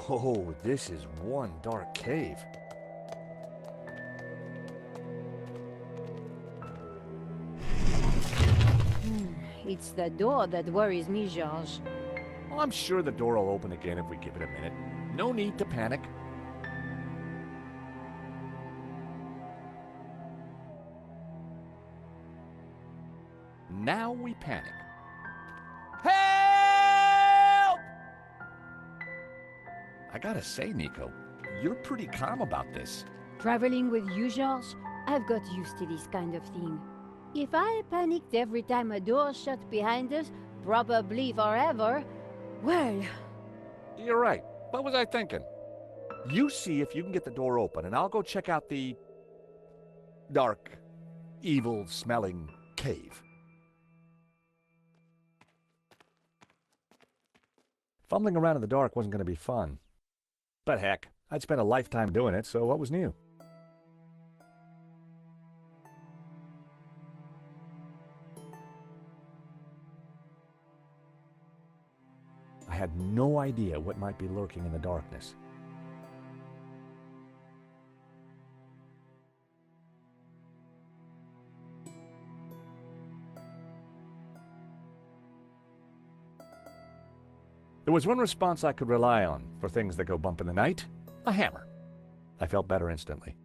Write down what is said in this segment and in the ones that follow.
Whoa, this is one dark cave. It's the door that worries me, Georges. Well, I'm sure the door will open again if we give it a minute. No need to panic. Now we panic. Help! I gotta say, Nico, you're pretty calm about this. Traveling with you, Georges, I've got used to this kind of thing. If I panicked every time a door shut behind us, probably forever, well... You're right. What was I thinking? You see if you can get the door open, and I'll go check out the dark, evil-smelling cave. Fumbling around in the dark wasn't going to be fun. But heck, I'd spent a lifetime doing it, so what was new? I had no idea what might be lurking in the darkness. There was one response I could rely on for things that go bump in the night: a hammer. I felt better instantly.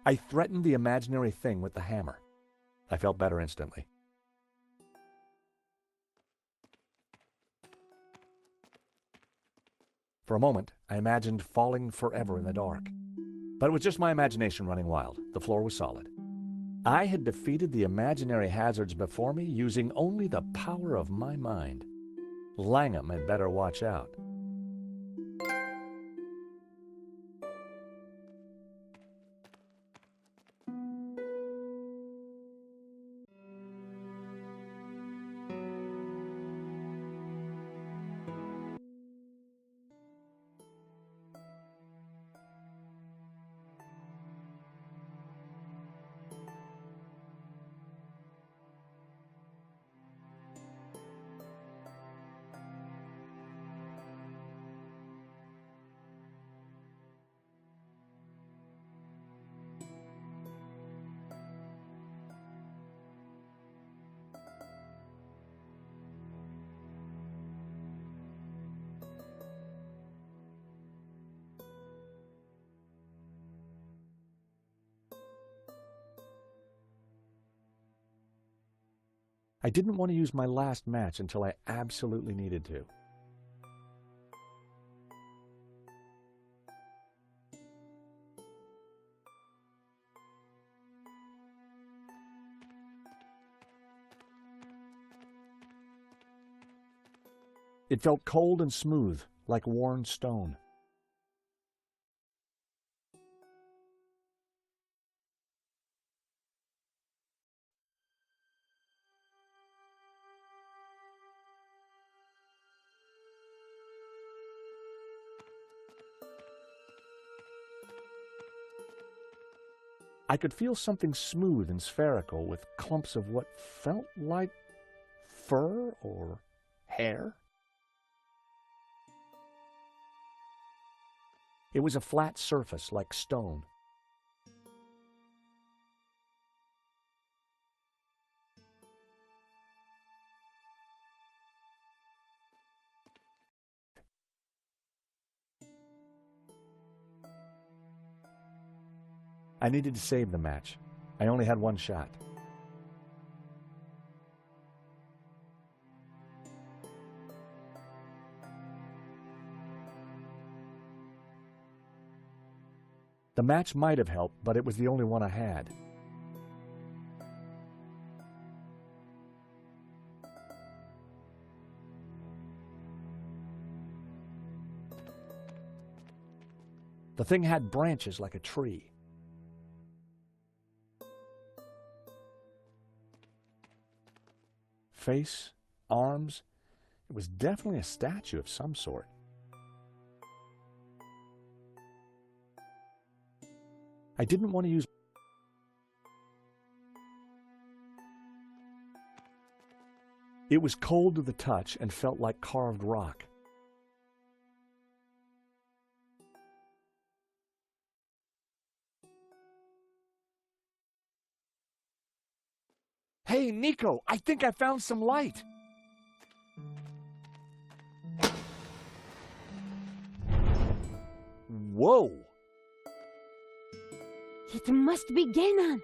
I threatened the imaginary thing with the hammer. I felt better instantly. For a moment, I imagined falling forever in the dark. But it was just my imagination running wild. The floor was solid. I had defeated the imaginary hazards before me using only the power of my mind. Langham had better watch out. I didn't want to use my last match until I absolutely needed to. It felt cold and smooth, like worn stone. I could feel something smooth and spherical with clumps of what felt like fur or hair. It was a flat surface like stone. I needed to save the match. I only had one shot. The match might have helped, but it was the only one I had. The thing had branches like a tree. face, arms. It was definitely a statue of some sort. I didn't want to use... It was cold to the touch and felt like carved rock. Hey, Nico, I think I found some light. Whoa! It must be Ganon.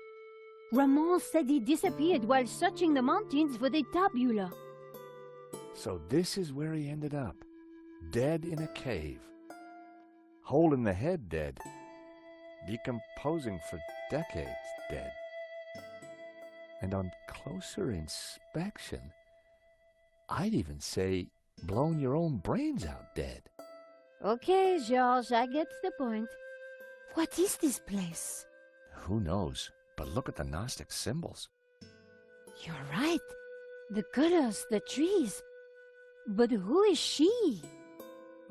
Ramon said he disappeared while searching the mountains for the Tabula. So this is where he ended up, dead in a cave. Hole in the head dead. Decomposing for decades dead. And on closer inspection, I'd even say blown your own brains out dead. Okay, George, I get the point. What is this place? Who knows? But look at the Gnostic symbols. You're right. The colors, the trees. But who is she?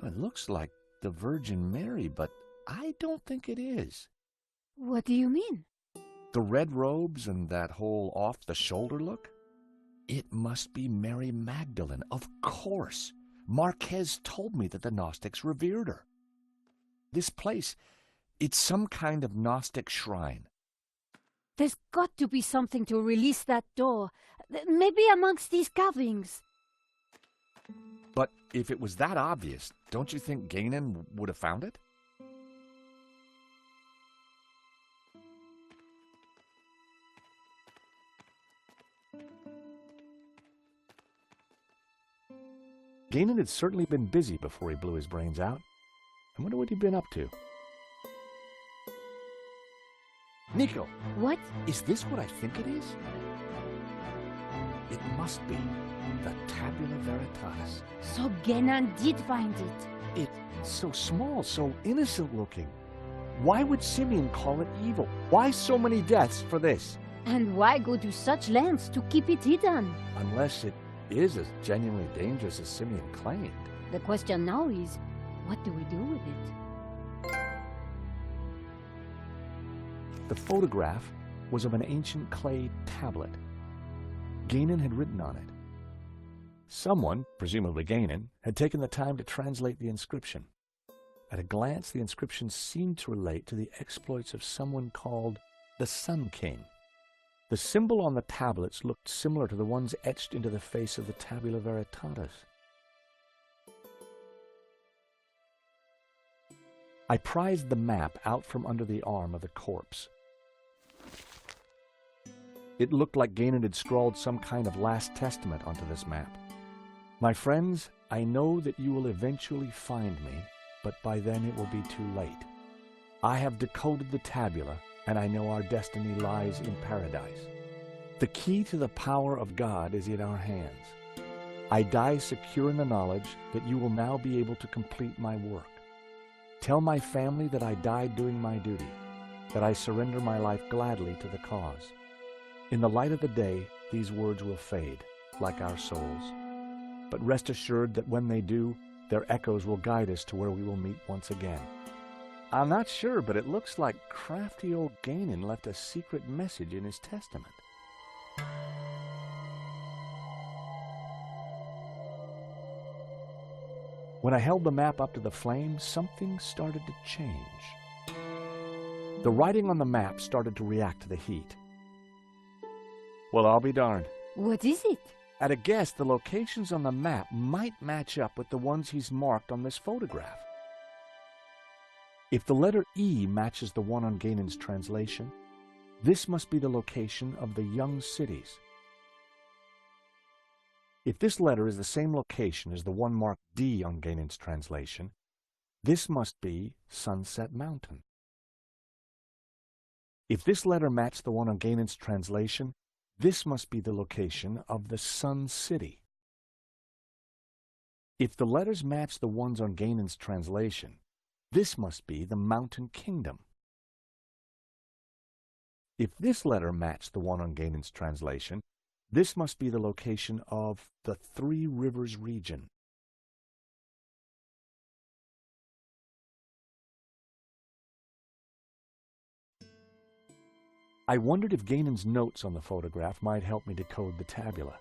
It looks like the Virgin Mary, but I don't think it is. What do you mean? The red robes and that whole off-the-shoulder look? It must be Mary Magdalene, of course. Marquez told me that the Gnostics revered her. This place, it's some kind of Gnostic shrine. There's got to be something to release that door. Maybe amongst these carvings. But if it was that obvious, don't you think Ganon would have found it? Ganon had certainly been busy before he blew his brains out. I wonder what he'd been up to. Nico! What? Is this what I think it is? It must be the Tabula Veritatis. So Ganon did find it. It's so small, so innocent looking. Why would Simeon call it evil? Why so many deaths for this? And why go to such lengths to keep it hidden? Unless it is as genuinely dangerous as Simeon claimed. The question now is, what do we do with it? The photograph was of an ancient clay tablet. Ganon had written on it. Someone, presumably Ganon, had taken the time to translate the inscription. At a glance, the inscription seemed to relate to the exploits of someone called the Sun King. The symbol on the tablets looked similar to the ones etched into the face of the Tabula Veritatis. I prized the map out from under the arm of the corpse. It looked like Ganon had scrawled some kind of last testament onto this map. My friends, I know that you will eventually find me, but by then it will be too late. I have decoded the tabula, and I know our destiny lies in paradise. The key to the power of God is in our hands. I die secure in the knowledge that you will now be able to complete my work. Tell my family that I died doing my duty, that I surrender my life gladly to the cause. In the light of the day, these words will fade, like our souls. But rest assured that when they do, their echoes will guide us to where we will meet once again. I'm not sure, but it looks like crafty old Ganon left a secret message in his testament. When I held the map up to the flame, something started to change. The writing on the map started to react to the heat. Well, I'll be darned. What is it? At a guess, the locations on the map might match up with the ones he's marked on this photograph. If the letter E matches the one on Ganon's translation, this must be the location of the young cities. If this letter is the same location as the one marked D on Ganon's translation, this must be Sunset Mountain. If this letter matched the one on Ganon's translation, this must be the location of the Sun City. If the letters match the ones on Ganon's translation, this must be the Mountain Kingdom. If this letter matched the one on Ganon's translation, This must be the location of the Three Rivers region. I wondered if Ganon's notes on the photograph might help me decode the tabula.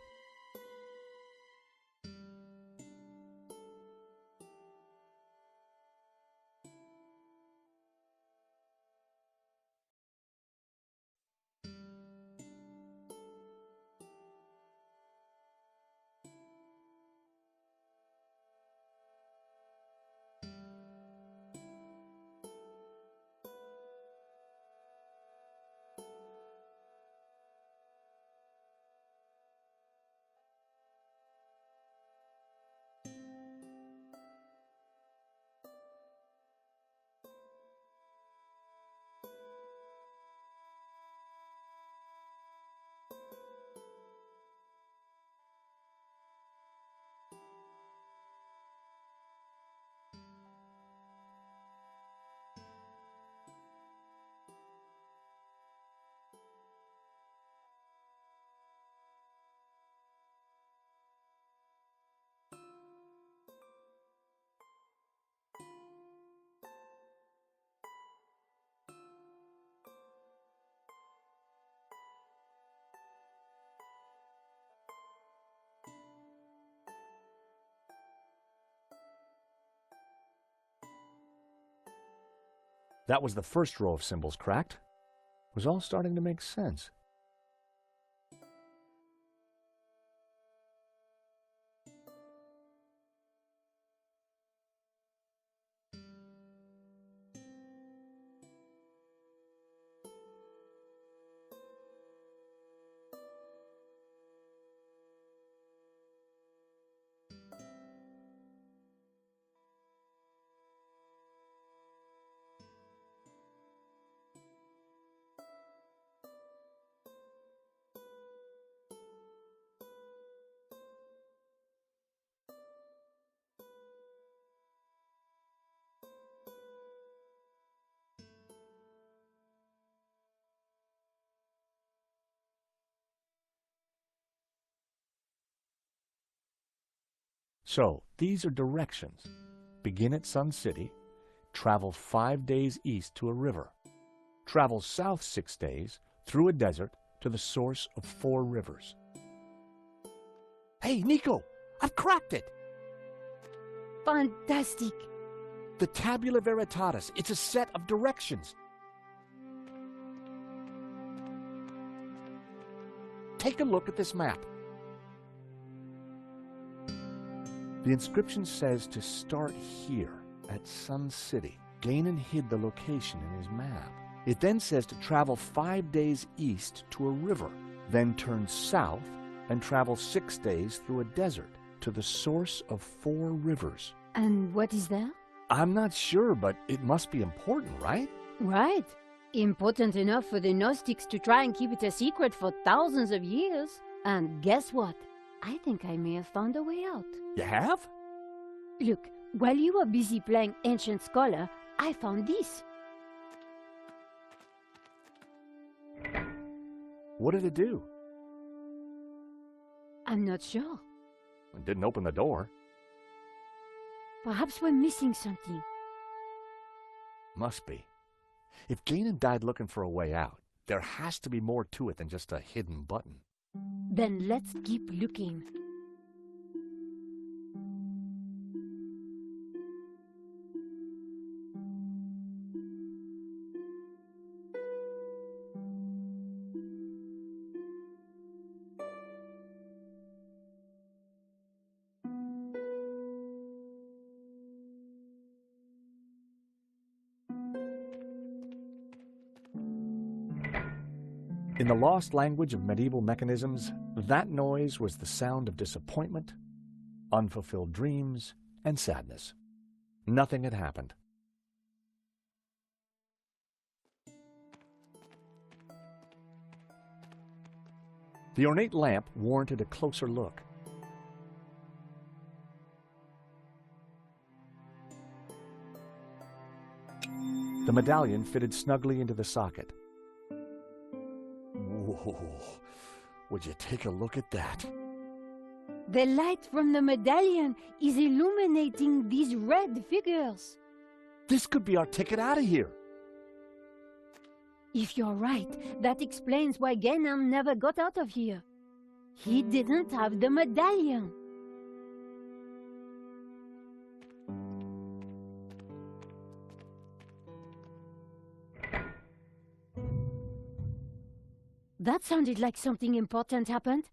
That was the first row of symbols cracked. It was all starting to make sense. So, these are directions. Begin at Sun City, travel 5 days east to a river, travel south 6 days through a desert to the source of 4 rivers. Hey, Nico! I've cracked it! Fantastic! The Tabula Veritatis. It's a set of directions. Take a look at this map. The inscription says to start here at Sun City. Ganon hid the location in his map. It then says to travel 5 days east to a river, then turn south and travel 6 days through a desert to the source of 4 rivers. And what is that? I'm not sure, but it must be important, right? Right. Important enough for the Gnostics to try and keep it a secret for thousands of years. And guess what? I think I may have found a way out. You have? Look, while you were busy playing Ancient Scholar, I found this. What did it do? I'm not sure. It didn't open the door. Perhaps we're missing something. Must be. If Ganon died looking for a way out, there has to be more to it than just a hidden button. Then let's keep looking. In the lost language of medieval mechanisms, that noise was the sound of disappointment, unfulfilled dreams, and sadness. Nothing had happened. The ornate lamp warranted a closer look. The medallion fitted snugly into the socket. Whoa, Would you take a look at that? The light from the medallion is illuminating these red figures. This could be our ticket out of here. If you're right, that explains why Ganem never got out of here. He didn't have the medallion. That sounded like something important happened.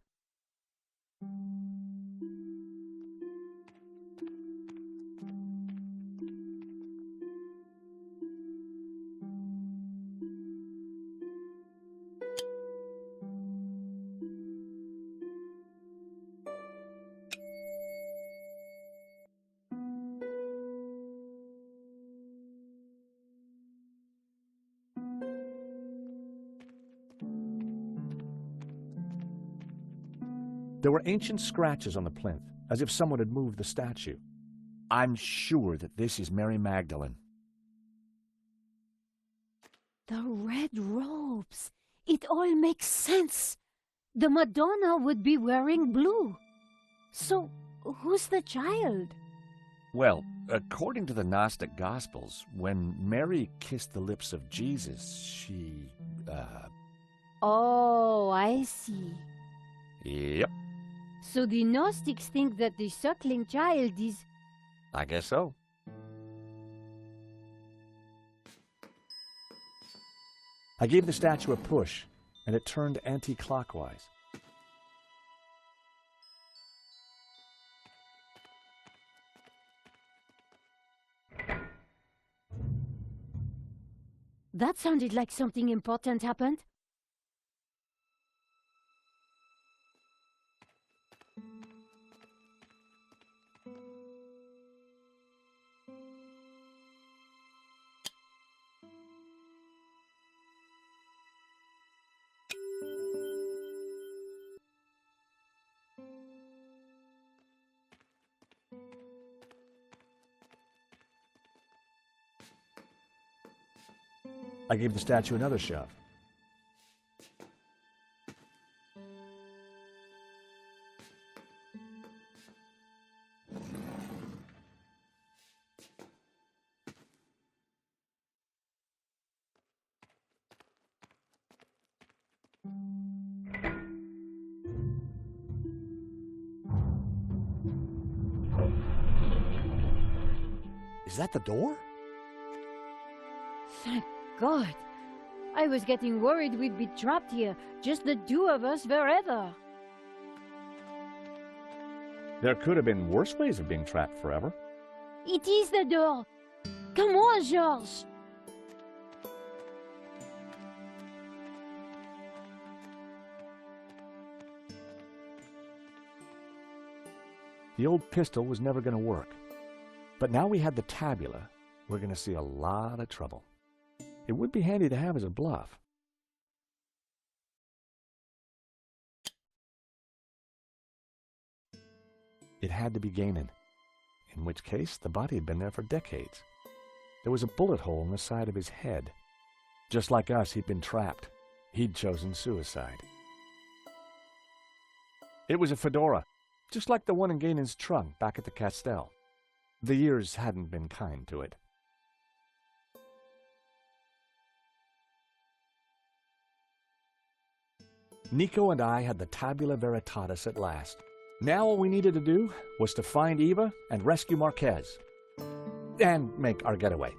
There were ancient scratches on the plinth, as if someone had moved the statue. I'm sure that this is Mary Magdalene. The red robes. It all makes sense. The Madonna would be wearing blue. So, who's the child? Well, according to the Gnostic Gospels, when Mary kissed the lips of Jesus, she, Oh, I see. Yep, So the Gnostics think that the suckling child is... I guess so. I gave the statue a push, and it turned anti-clockwise. That sounded like something important happened. I gave the statue another shove. Is that the door? Thank God. I was getting worried we'd be trapped here, just the two of us forever. There could have been worse ways of being trapped forever. It is the door. Come on, Georges. The old pistol was never going to work. But now we had the tabula, we're going to see a lot of trouble. It would be handy to have as a bluff. It had to be Ganon, in which case the body had been there for decades. There was a bullet hole in the side of his head. Just like us, he'd been trapped. He'd chosen suicide. It was a fedora, just like the one in Ganon's trunk back at the Castel. The years hadn't been kind to it. Nico and I had the Tabula Veritatis at last. Now all we needed to do was to find Eva and rescue Marquez. And make our getaway.